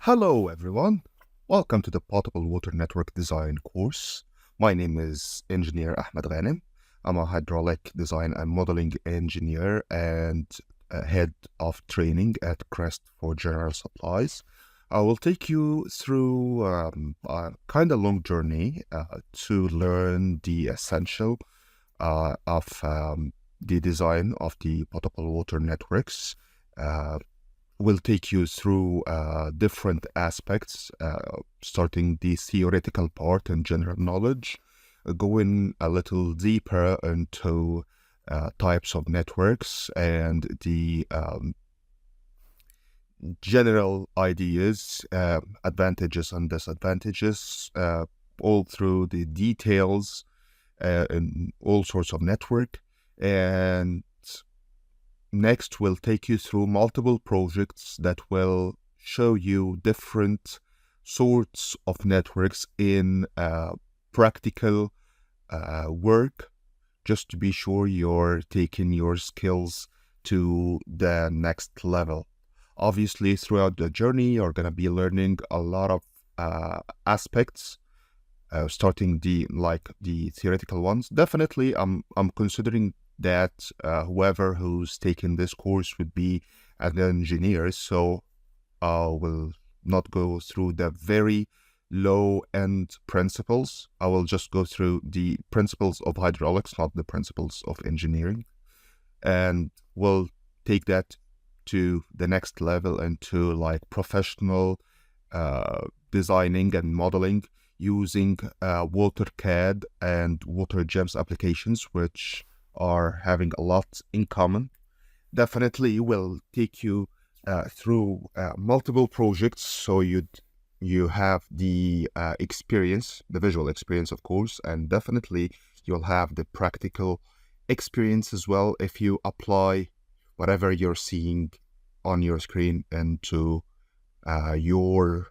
Hello everyone, welcome to the Potable Water Network Design course. My name is Engineer Ahmed Ghanem. I'm a hydraulic design and modeling engineer and head of training at Crest for General Supplies. I will take you through a kind of long journey to learn the essential of the design of the potable water networks. We'll take you through different aspects, starting the theoretical part and general knowledge, going a little deeper into types of networks and the general ideas, advantages and disadvantages, all through the details in all sorts of network. And next, we'll take you through multiple projects that will show you different sorts of networks in practical work, just to be sure you're taking your skills to the next level. Obviously, throughout the journey, you're going to be learning a lot of aspects, starting the theoretical ones. Definitely, I'm considering that whoever who's taking this course would be an engineer, so will not go through the very low-end principles. I will just go through the principles of hydraulics, not the principles of engineering, and we'll take that to the next level into like professional designing and modeling using WaterCAD and WaterGems applications, which are having a lot in common. Definitely will take you through multiple projects, so you have the experience, the visual experience, of course, and definitely you'll have the practical experience as well if you apply whatever you're seeing on your screen into your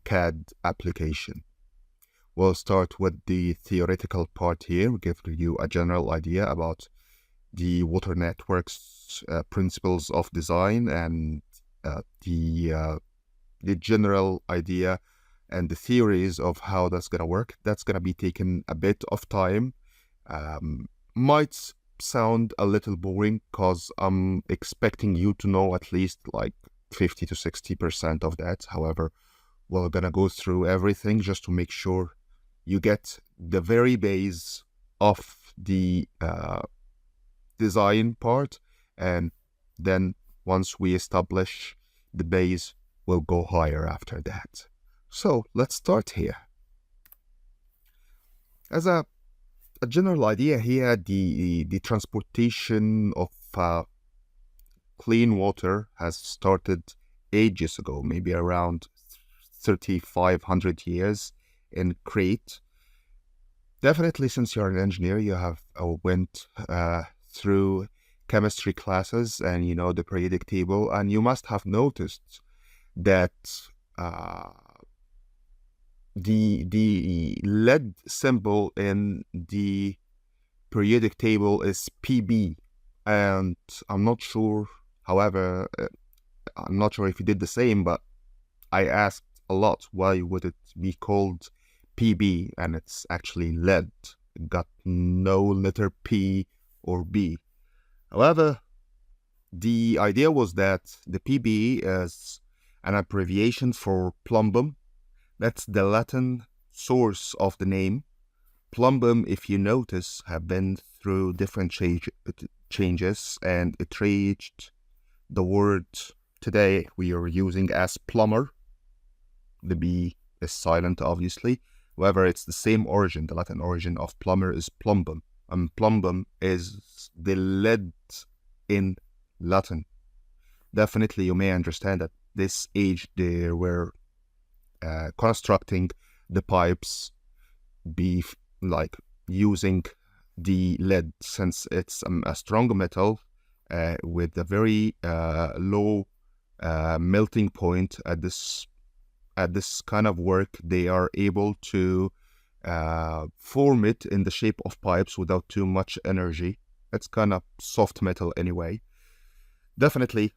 CAD application. We'll start with the theoretical part here. We'll give you a general idea about the water networks, principles of design, and the general idea and the theories of how that's going to work. That's going to be taking a bit of time. Might sound a little boring because I'm expecting you to know at least like 50 to 60% of that. However, we're going to go through everything just to make sure you get the very base of the design part, and then once we establish the base, we'll go higher after that. So let's start here. As a general idea here, the transportation of clean water has started ages ago, maybe around 3,500 years in Crete. Definitely, since you're an engineer, you have went through chemistry classes and you know the periodic table, and you must have noticed that the lead symbol in the periodic table is PB, and I'm not sure, however, I'm not sure if you did the same, but I asked a lot, why would it be called PB? And it's actually lead. It got no letter P or B. However, the idea was that the PB is an abbreviation for plumbum. That's the Latin source of the name. Plumbum, if you notice, have been through different changes, and it reached the word today we are using as plumber. The B is silent, obviously. However, it's the same origin. The Latin origin of plumber is plumbum, and plumbum is the lead in Latin. Definitely, you may understand that this age they were constructing the pipes, be like using the lead, since it's a strong metal with a very low melting point. At this kind of work, they are able to form it in the shape of pipes without too much energy. It's kind of soft metal anyway. Definitely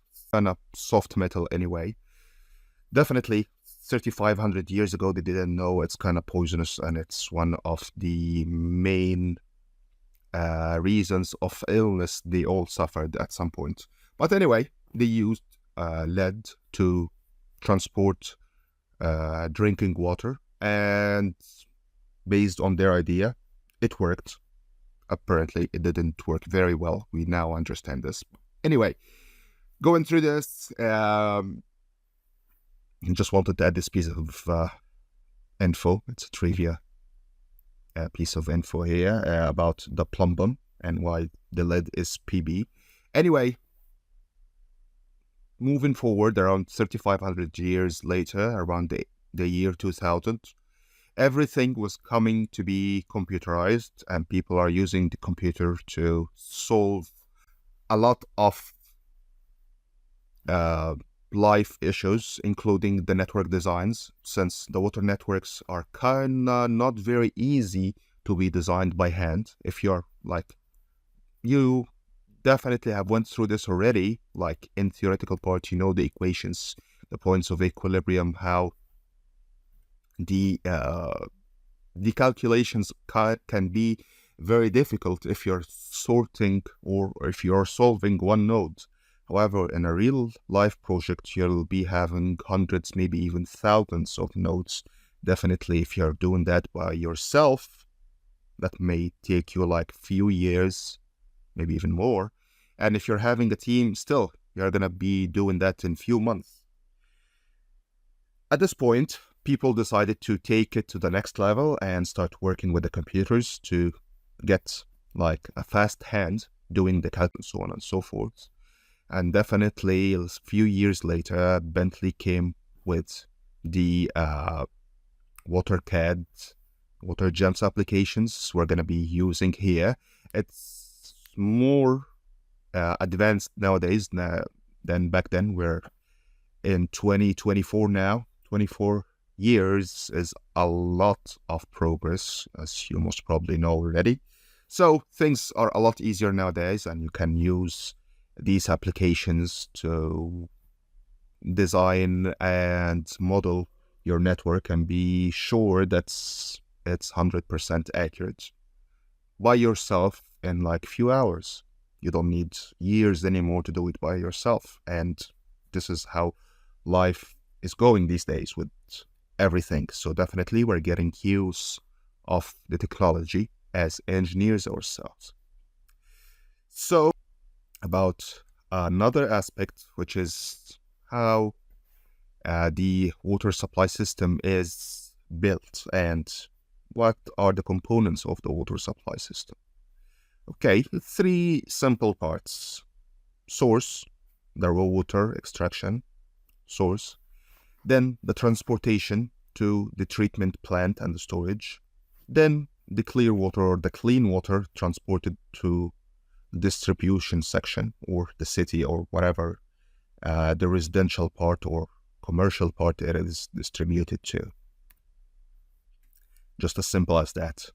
3,500 years ago, they didn't know it's kind of poisonous, and it's one of the main reasons of illness they all suffered at some point. But anyway, they used lead to transport drinking water, and based on their idea, it worked. Apparently, it didn't work very well. We now understand this. Anyway, going through this, just wanted to add this piece of info. It's a trivia piece of info here about the plumbum and why the lead is PB. Anyway, moving forward, around 3,500 years later, around the year 2000, everything was coming to be computerized, and people are using the computer to solve a lot of life issues, including the network designs, since the water networks are kinda not very easy to be designed by hand. If you're like, you definitely have went through this already, like in theoretical part, you know the equations, the points of equilibrium, how the calculations can be very difficult if you're sorting or if you're solving one node. However, in a real life project, you'll be having hundreds, maybe even thousands of nodes. Definitely, if you're doing that by yourself, that may take you like few years, maybe even more. And if you're having a team, still, you're going to be doing that in few months. At this point, people decided to take it to the next level and start working with the computers to get like a fast hand doing the calculation, so on and so forth. And definitely a few years later, Bentley came with the WaterCAD, WaterGems applications we're going to be using here. It's more advanced nowadays than back then. We're in 2024 now. 24 years is a lot of progress, as you most probably know already. So things are a lot easier nowadays, and you can use these applications to design and model your network and be sure that it's 100% accurate by yourself in like few hours. You don't need years anymore to do it by yourself. And this is how life is going these days with everything. So definitely we're getting use of the technology as engineers ourselves. So about another aspect, which is how the water supply system is built and what are the components of the water supply system. Okay, 3 simple parts. Source, the raw water extraction source. Then the transportation to the treatment plant and the storage. Then the clear water or the clean water transported to distribution section or the city or whatever the residential part or commercial part it is distributed to. Just as simple as that.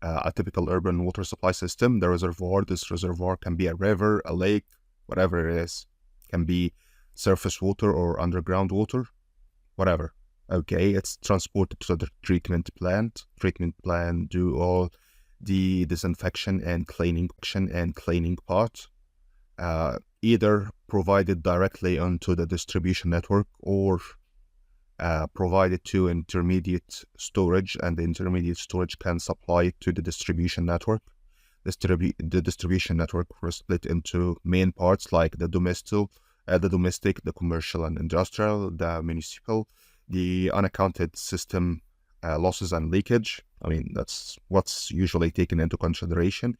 A typical urban water supply system, the reservoir, this reservoir can be a river, a lake, whatever it is. Can be surface water or underground water, whatever. Okay, it's transported to the treatment plant. Treatment plant do all the disinfection and cleaning part, either provided directly onto the distribution network or provided to intermediate storage, and the intermediate storage can supply it to the distribution network. The distribution network was split into main parts like the domestic, the commercial and industrial, the municipal, the unaccounted system losses and leakage. I mean, that's what's usually taken into consideration.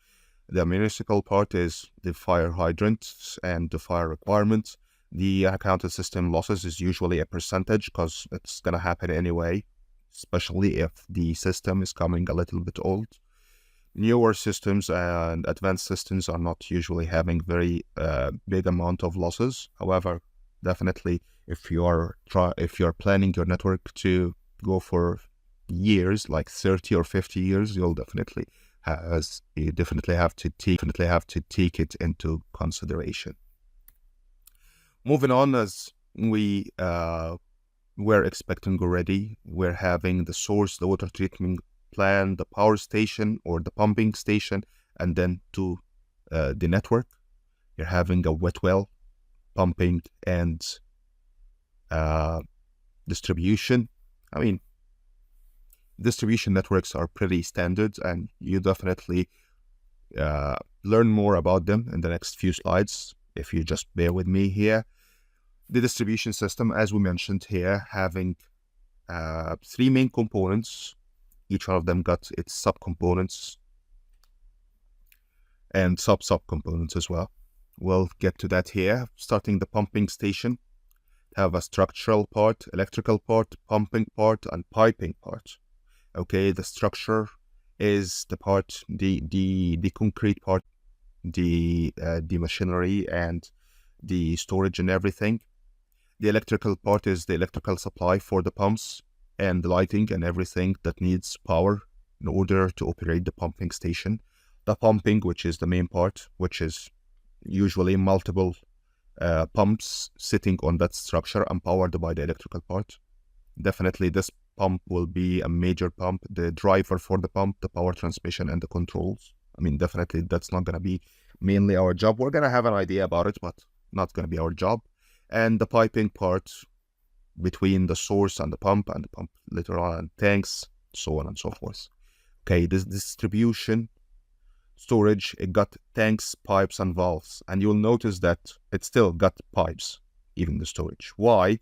The municipal part is the fire hydrants and the fire requirements. The unaccounted system losses is usually a percentage because it's going to happen anyway, especially if the system is coming a little bit old. Newer systems and advanced systems are not usually having very big amount of losses. However, definitely if you're planning your network to go for years, like 30 or 50 years, you definitely have to take it into consideration. Moving on, as we we're expecting already. We're having the source, the water treatment plant, the power station or the pumping station, and then to the network. You're having a wet well, pumping, and distribution. I mean, distribution networks are pretty standard, and you definitely learn more about them in the next few slides if you just bear with me here. The distribution system, as we mentioned here, having three main components. Each one of them got its subcomponents and sub-subcomponents as well. We'll get to that here. Starting the pumping station, have a structural part, electrical part, pumping part, and piping part. Okay, the structure is the part, the concrete part, the machinery and the storage and everything. The electrical part is the electrical supply for the pumps and the lighting and everything that needs power in order to operate the pumping station. The pumping, which is the main part, which is usually multiple pumps sitting on that structure and powered by the electrical part. Definitely this pump will be a major pump, the driver for the pump, the power transmission and the controls. I mean, definitely that's not going to be mainly our job. We're going to have an idea about it, but not going to be our job. And the piping part between the source and the pump later on, and tanks, so on and so forth. Okay, this distribution storage, it got tanks, pipes, and valves. And you'll notice that it still got pipes, even the storage. Why?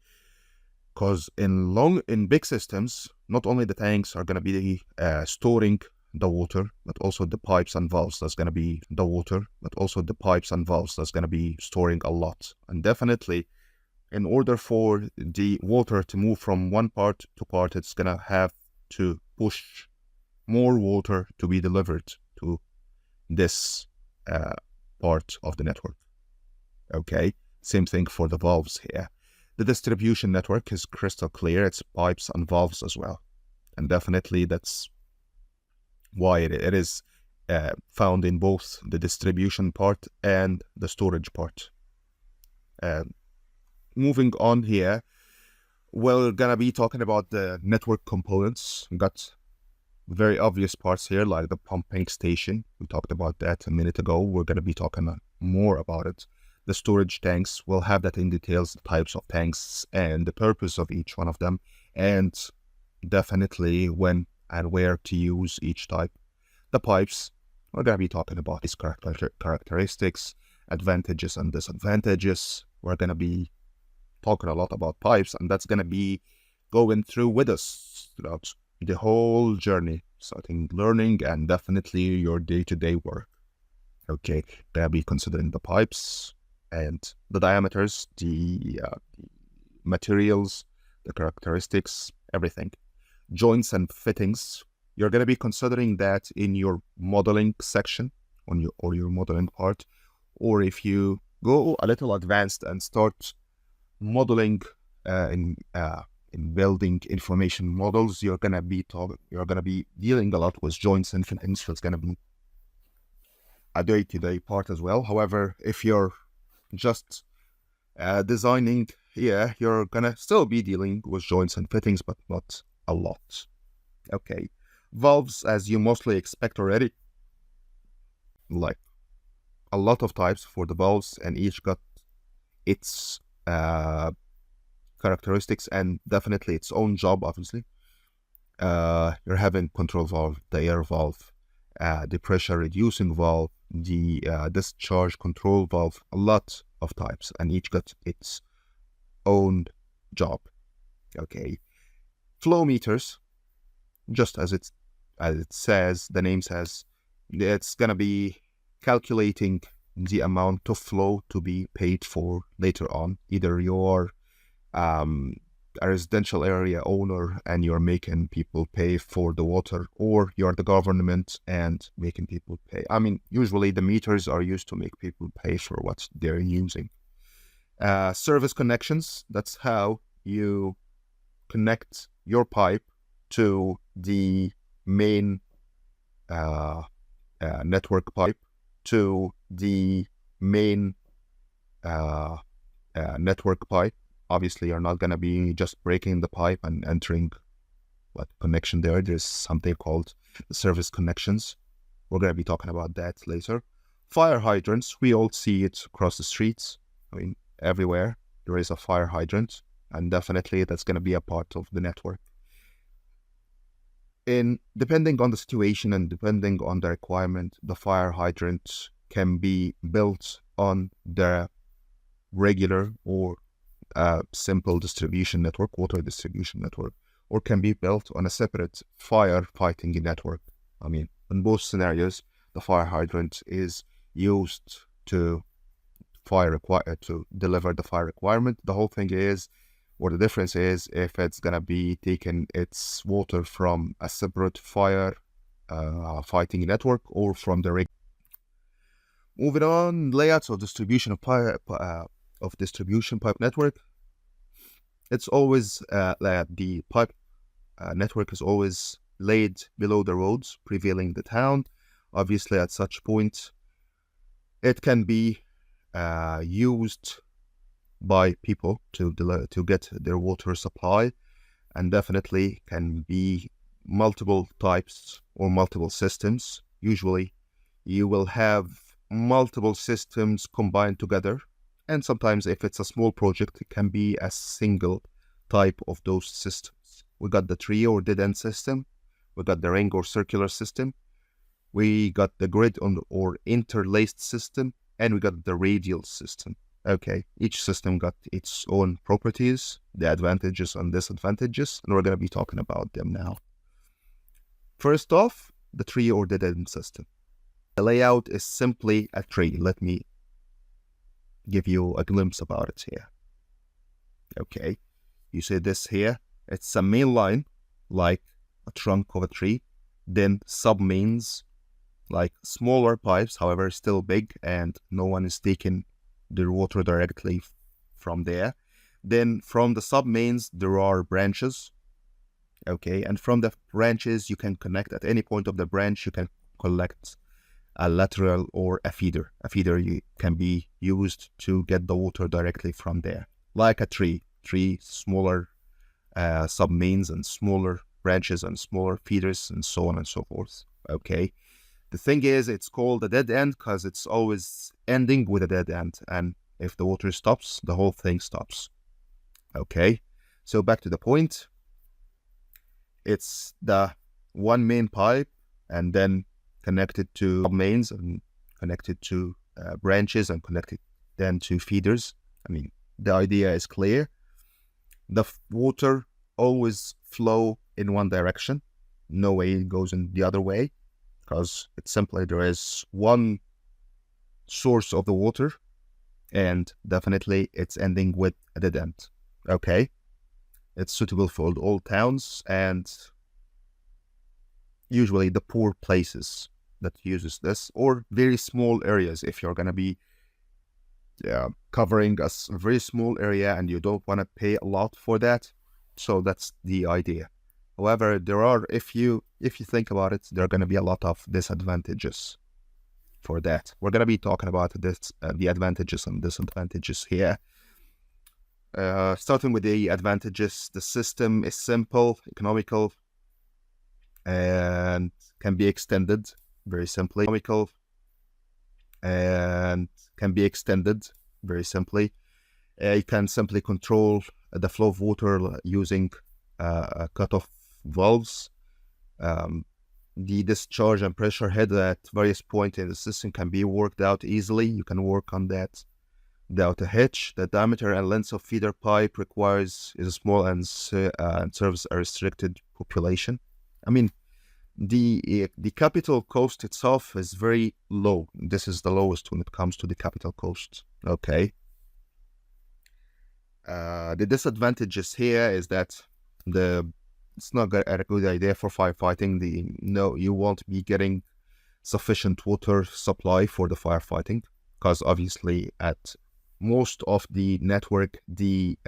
Because in big systems, not only the tanks are going to be storing the water, but also the pipes and valves that's going to be the water, but also the pipes and valves that's going to be storing a lot. And definitely, in order for the water to move from one part to part, it's going to have to push more water to be delivered to this part of the network. Okay, same thing for the valves here. The distribution network is crystal clear. It's pipes and valves as well. And definitely that's why it is found in both the distribution part and the storage part. Moving on here, we're going to be talking about the network components. We got very obvious parts here, like the pumping station. We talked about that a minute ago. We're going to be talking more about it. The storage tanks, we'll have that in details, the types of tanks and the purpose of each one of them, and definitely when and where to use each type. The pipes, we're going to be talking about its characteristics, advantages and disadvantages. We're going to be talking a lot about pipes, and that's going to be going through with us throughout the whole journey, starting learning and definitely your day-to-day work. Okay, they'll be considering the pipes and the diameters, the materials, the characteristics, everything. Joints and fittings, you're going to be considering that in your modeling section on your modeling part, or if you go a little advanced and start modeling in building information models, you're gonna be dealing a lot with joints and fittings. So it's gonna be a day-to-day part as well. However, if you're just designing, you're gonna still be dealing with joints and fittings, but not a lot. Okay, valves, as you mostly expect already, like a lot of types for the valves, and each got its characteristics and definitely its own job. Obviously, you're having control valve, the air valve, the pressure reducing valve, the discharge control valve, a lot of types, and each got its own job. Okay, flow meters, just as it says, the name says, it's gonna be calculating the amount of flow to be paid for later on. Either you're a residential area owner and you're making people pay for the water, or you're the government and making people pay. I mean, usually the meters are used to make people pay for what they're using. Service connections, that's how you connect your pipe to the main network pipe, to the main network pipe, obviously you're not going to be just breaking the pipe and entering what connection there. There's something called the service connections. We're going to be talking about that later. Fire hydrants, we all see it across the streets. I mean, everywhere there is a fire hydrant, and definitely that's going to be a part of the network. Depending on the situation and depending on the requirement, the fire hydrant can be built on the regular or simple distribution network, water distribution network, or can be built on a separate firefighting network. I mean, in both scenarios, the fire hydrant is used to deliver the fire requirement. The whole thing is, or the difference is, if it's gonna be taking its water from a separate fire fighting network or from the regular. Moving on, layouts of distribution pipe network. It's always the pipe network is always laid below the roads prevailing the town. Obviously, at such point, it can be used by people to get their water supply, and definitely can be multiple types or multiple systems. Usually, you will have multiple systems combined together, and sometimes if it's a small project, it can be a single type of those systems. We got the tree or dead end system, we got the ring or circular system, we got the grid or interlaced system, and we got the radial system. Okay, each system got its own properties, the advantages and disadvantages, and we're going to be talking about them now. First off, the tree or dead end system. The layout is simply a tree. Let me give you a glimpse about it here. Okay, you see this here, it's a main line like a trunk of a tree, then sub-mains like smaller pipes, however still big, and no one is taking their water directly from there. Then from the sub-mains there are branches. Okay, and from the branches you can connect at any point of the branch, you can collect a lateral or a feeder. A feeder can be used to get the water directly from there, like a tree, smaller sub-mains and smaller branches and smaller feeders and so on and so forth. Okay, the thing is, it's called a dead end because it's always ending with a dead end, and if the water stops, the whole thing stops. Okay, so back to the point. It's the one main pipe, and then connected to sub-mains and connected to branches and connected then to feeders. I mean, the idea is clear. The water always flow in one direction. No way it goes in the other way, because it's simply there is one source of the water, and definitely it's ending with a dead end. Okay, it's suitable for all towns and usually the poor places that uses this, or very small areas. If you're gonna be covering a very small area and you don't want to pay a lot for that, so that's the idea. However, there are, if you think about it, there are going to be a lot of disadvantages for that. We're going to be talking about this, the advantages and disadvantages here. Starting with the advantages, the system is simple, economical, and can be extended very simply. Economical and can be extended very simply. You can simply control the flow of water using cutoff valves. The discharge and pressure head at various points in the system can be worked out easily. You can work on that without a hitch. The diameter and length of feeder pipe is small and serves a restricted population. I mean, the capital cost itself is very low. This is the lowest when it comes to the capital cost. Okay. The disadvantages here is that it's not a good idea for firefighting. You won't be getting sufficient water supply for the firefighting, because obviously at most of the network the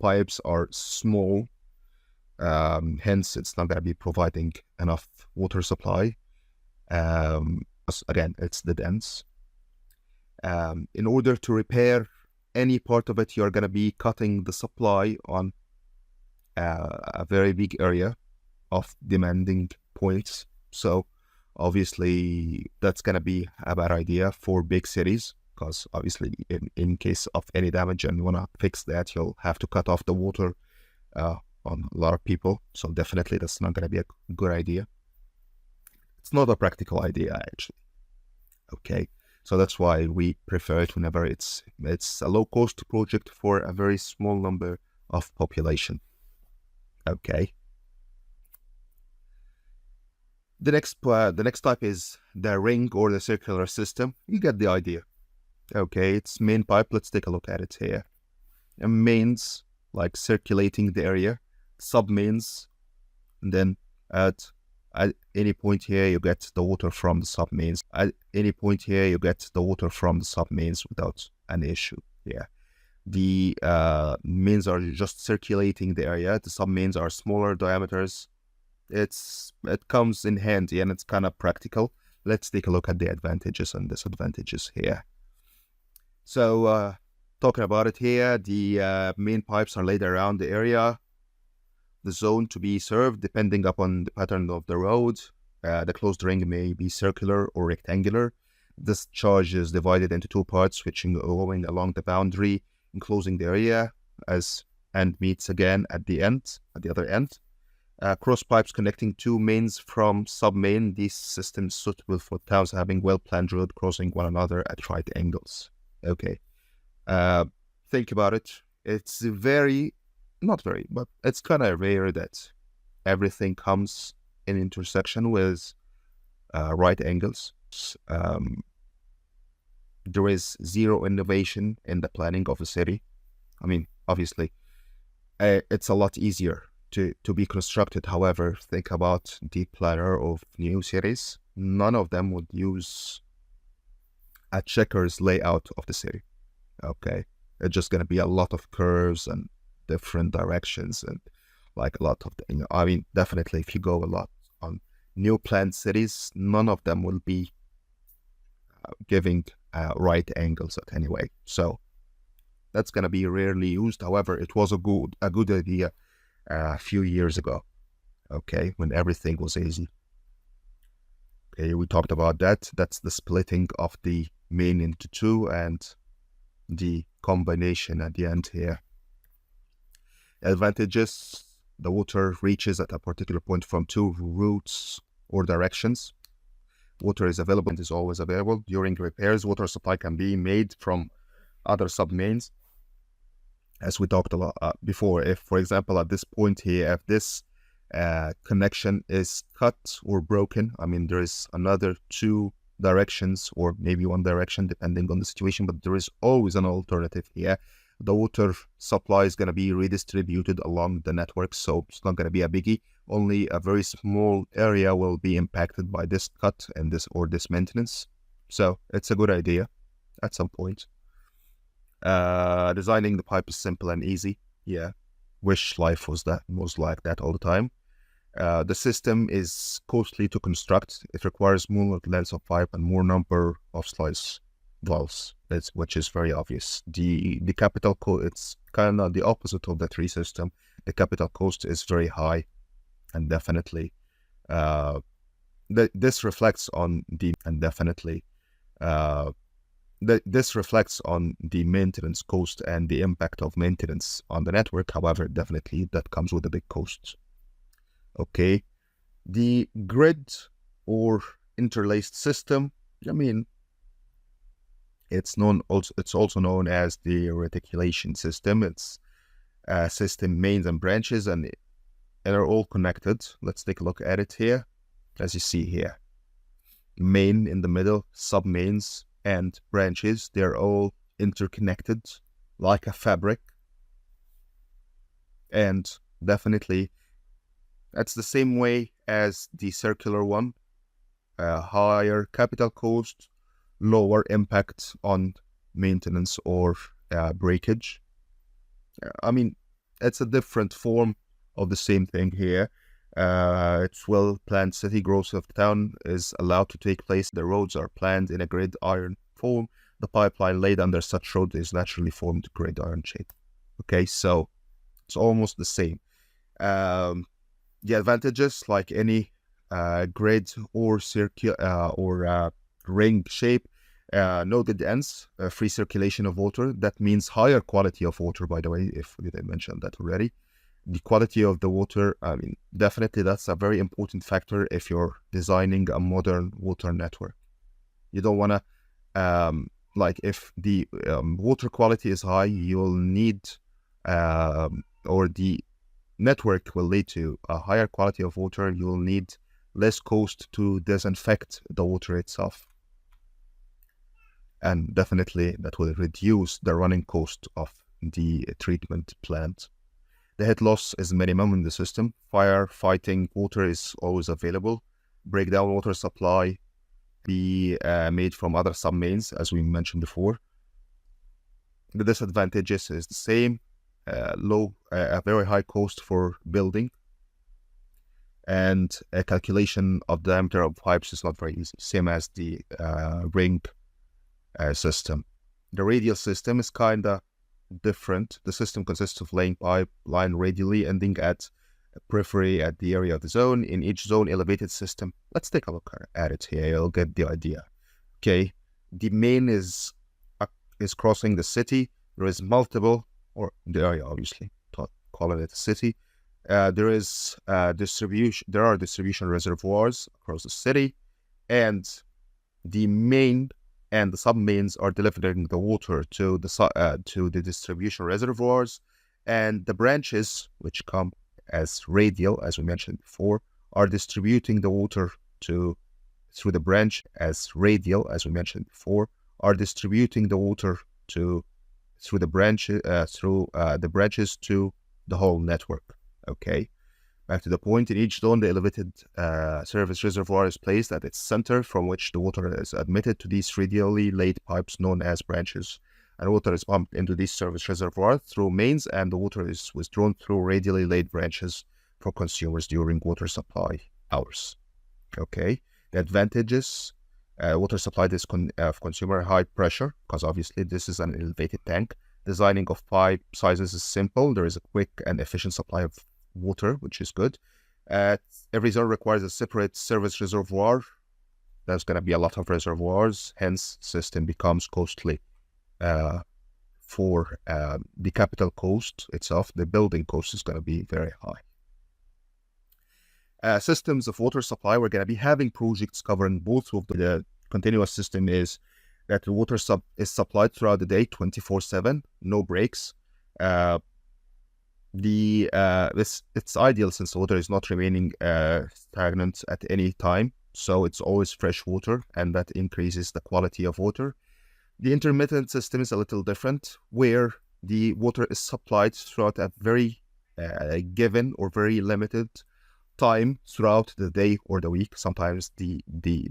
pipes are small. Hence, it's not going to be providing enough water supply. Again, it's the dense. In order to repair any part of it, you're going to be cutting the supply on a very big area of demanding points. So obviously that's going to be a bad idea for big cities, because obviously in case of any damage and you want to fix that, you'll have to cut off the water on a lot of people. So definitely that's not going to be a good idea. It's not a practical idea, actually. Okay, so that's why we prefer it whenever it's a low-cost project for a very small number of population. Okay. The next type is the ring or the circular system. You get the idea. Okay, it's main pipe. Let's take a look at it here. And mains, like circulating the area, sub mains, and then at any point here you get the water from the sub mains. At any point here you get the water from the sub mains without an issue. Yeah, the mains are just circulating the area. The sub mains are smaller diameters. It comes in handy and it's kind of practical. Let's take a look at the advantages and disadvantages here. So talking about it here, the main pipes are laid around the area, the zone to be served depending upon the pattern of the road. The closed ring may be circular or rectangular. This charge is divided into two parts, going along the boundary, enclosing the area, and meets again at the other end. Cross pipes connecting two mains from sub-main. These systems suitable for towns having well-planned road crossing one another at right angles. Okay. Think about it. It's but it's kind of rare that everything comes in intersection with right angles. There is zero innovation in the planning of a city. I mean, obviously, it's a lot easier to be constructed. However, think about the planner of new cities. None of them would use a checkers layout of the city. Okay, it's just going to be a lot of curves and different directions and like a lot of I mean, definitely if you go a lot on new planned cities, none of them will be giving right angles at any way. So that's going to be rarely used. However, it was a good idea a few years ago, okay, when everything was easy. Okay, we talked about that. That's the splitting of the main into two and the combination at the end here. Advantages: the water reaches at a particular point from two routes or directions. Water is available and is always available. During repairs, water supply can be made from other sub-mains. As we talked a lot before, if, for example, at this point here, if this connection is cut or broken, I mean, there is another two directions or maybe one direction depending on the situation, but there is always an alternative here. The water supply is going to be redistributed along the network, so it's not going to be a biggie. Only a very small area will be impacted by this cut and this maintenance. So it's a good idea at some point. Designing the pipe is simple and easy. Yeah, wish life was like that all the time. The system is costly to construct. It requires more length of pipe and more number of slice valves, which is very obvious. The capital cost, it's kind of the opposite of the tree system. The capital cost is very high, and definitely this reflects on the maintenance cost and the impact of maintenance on the network. However, definitely that comes with a big cost. Okay, the grid or interlaced system, I mean, it's also known as the reticulation system. It's a system, mains and branches, and they're all connected. Let's take a look at it here. As you see here, main in the middle, sub-mains and branches, they're all interconnected like a fabric. And definitely that's the same way as the circular one. Higher capital cost, lower impact on maintenance or breakage. I mean, it's a different form of the same thing here. It's well-planned city growth of the town is allowed to take place. The roads are planned in a grid iron form. the pipeline laid under such road is naturally formed gridiron shape. Okay, so it's almost the same. The advantages, like any grid or ring shape, no dead ends, free circulation of water. That means higher quality of water, by the way, if we didn't mention that already. The quality of the water, I mean, definitely that's a very important factor if you're designing a modern water network. You don't want to, like if the water quality is high, you'll need, or the network will lead to a higher quality of water, you'll need less cost to disinfect the water itself. And definitely that will reduce the running cost of the treatment plant. The head loss is minimum in the system. Firefighting water is always available. Breakdown water supply be made from other submains, as we mentioned before. The disadvantages is the same. A very high cost for building, and a calculation of the diameter of pipes is not very easy, same as the ring system. The radial system is kind of different. The system consists of laying pipe line radially ending at a periphery at the area of the zone. In each zone, elevated system. Let's take a look at it here. You'll get the idea. Okay, the main is crossing the city. There is multiple, or the area, obviously, calling it a city. There are distribution reservoirs across the city, and the main and the sub-mains are delivering the water to the distribution reservoirs, and the branches, which come as radial, as we mentioned before, are distributing the water through the branch as radial, as we mentioned before, are distributing the water through the branches to the whole network. Okay, back to the point. In each zone, the elevated service reservoir is placed at its center, from which the water is admitted to these radially laid pipes known as branches, and water is pumped into these service reservoirs through mains, and the water is withdrawn through radially laid branches for consumers during water supply hours. Okay, the advantages: water supply is consumer high pressure, because obviously this is an elevated tank. Designing of pipe sizes is simple. There is a quick and efficient supply of water, which is good. Every zone requires a separate service reservoir. There's going to be a lot of reservoirs, hence system becomes costly. For the capital cost itself, the building cost is going to be very high. Systems of water supply, we're going to be having projects covering both of the continuous system is that the water is supplied throughout the day 24/7, no breaks. It's ideal since the water is not remaining stagnant at any time, so it's always fresh water, and that increases the quality of water. The intermittent system is a little different, where the water is supplied throughout a very given or very limited time throughout the day or the week. Sometimes the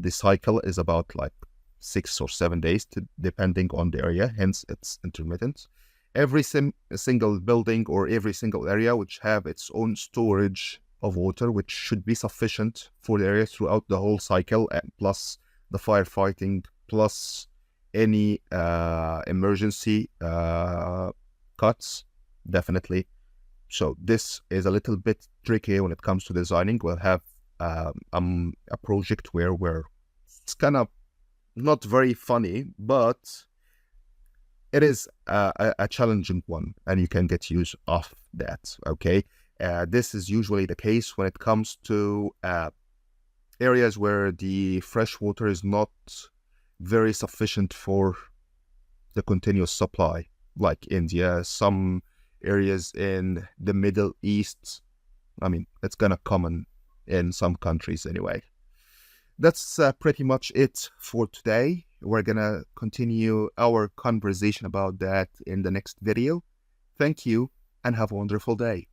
cycle is about like 6 or 7 days, depending on the area, hence it's intermittent. Every single building or every single area which have its own storage of water, which should be sufficient for the area throughout the whole cycle, and plus the firefighting, plus any emergency cuts, definitely. So this is a little bit tricky when it comes to designing. We'll have a project where it's kind of not very funny, but it is a challenging one, and you can get use of that. Okay, this is usually the case when it comes to areas where the fresh water is not very sufficient for the continuous supply, like India, some areas in the Middle East. I mean, it's gonna common in some countries anyway. That's pretty much it for today. We're gonna continue our conversation about that in the next video. Thank you and have a wonderful day.